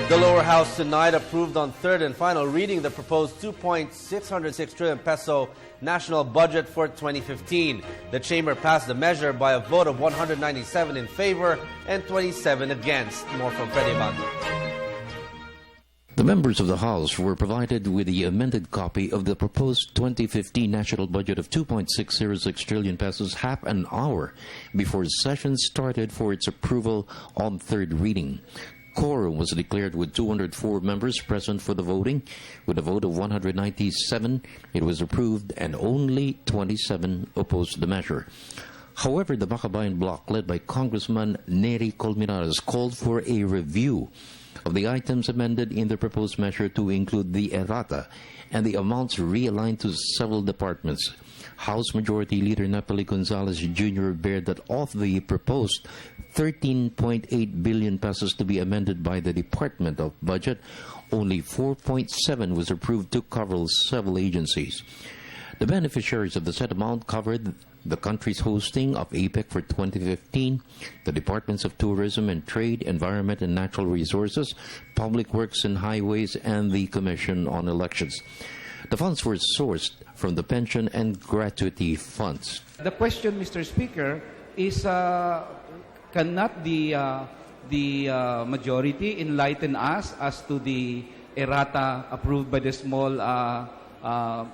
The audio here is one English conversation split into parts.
The lower house tonight approved on third and final reading the proposed 2.606 trillion peso national budget for 2015. The chamber passed the measure by a vote of 197 in favor and 27 against. More from Freddie, Abando. The members of the House were provided with the amended copy of the proposed 2015 national budget of 2.606 trillion pesos half an hour before session started for its approval on third reading. Quorum was declared with 204 members present for the voting. With a vote of 197, it was approved and only 27 opposed the measure. However, the Makabayan bloc, led by Congressman Neri Colmenares, called for a review of the items amended in the proposed measure to include the errata and the amounts realigned to several departments. House Majority Leader Napoli Gonzalez Jr. bared that of the proposed 13.8 billion pesos to be amended by the Department of Budget, only 4.7 was approved to cover several agencies. The beneficiaries of the said amount covered the country's hosting of APEC for 2015, the Departments of Tourism and Trade, Environment and Natural Resources, Public Works and Highways, and the Commission on Elections. The funds were sourced from the pension and gratuity funds. The question, Mr. Speaker, is cannot the majority enlighten us as to the errata approved by the small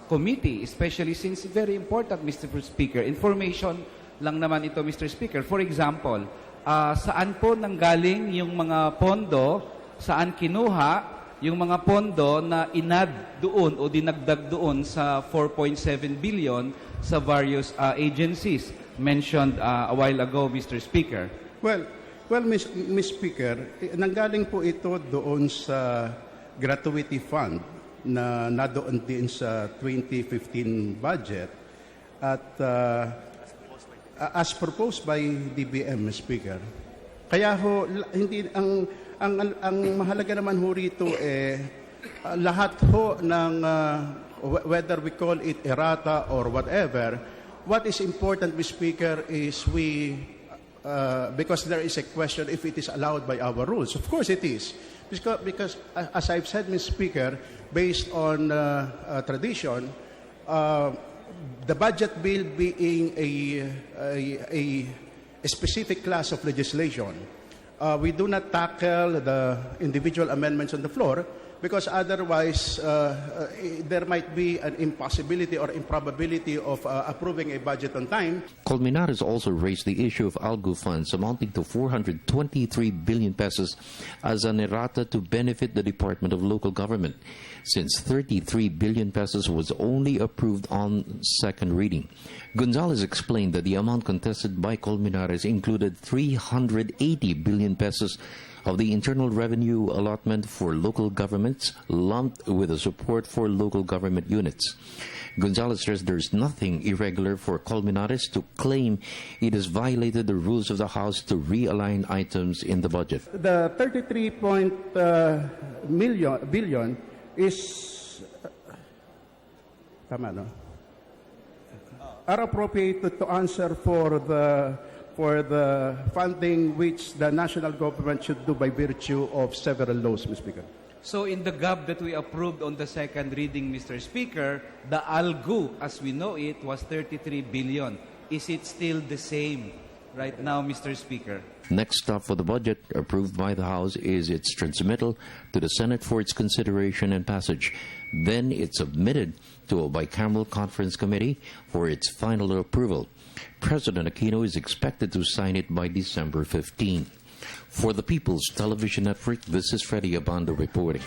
committee, especially since very important, Mr. Speaker. Information lang naman ito, Mr. Speaker. For example, saan po nanggaling yung mga pondo, saan kinuha yung mga pondo na inad doon o dinagdag doon sa 4.7 billion sa various agencies mentioned a while ago, Mr. Speaker. Well, Ms. Speaker, nanggaling po ito doon sa gratuity fund na nadoon din sa 2015 budget at as proposed by DBM, Ms. Speaker. Kaya ho, hindi ang mahalaga naman ho rito lahat ho ng whether we call it errata or whatever, what is important, Ms. Speaker, is because there is a question if it is allowed by our rules. Of course it is. Because as I've said, Ms. Speaker, based on tradition, the budget bill being a specific class of legislation, we do not tackle the individual amendments on the floor because otherwise there might be an impossibility or improbability of approving a budget on time. Colmenares also raised the issue of ALGO funds amounting to 423 billion pesos as an errata to benefit the Department of Local Government, since 33 billion pesos was only approved on second reading. Gonzalez explained that the amount contested by Colmenares included 380 billion pesos of the internal revenue allotment for local governments, lumped with the support for local government units. Gonzalez says there is nothing irregular for Colmenares to claim it has violated the rules of the House to realign items in the budget. The 33 billion is are appropriate to answer for the funding which the national government should do by virtue of several laws, Mr. Speaker. So in the GAB that we approved on the second reading, Mr. Speaker, the ALGO, as we know it, was 33 billion. Is it still the same right now, Mr. Speaker? Next stop for the budget approved by the House is its transmittal to the Senate for its consideration and passage. Then it's submitted to a bicameral conference committee for its final approval. President Aquino is expected to sign it by December 15. For the People's Television Network, this is Freddie Abando reporting.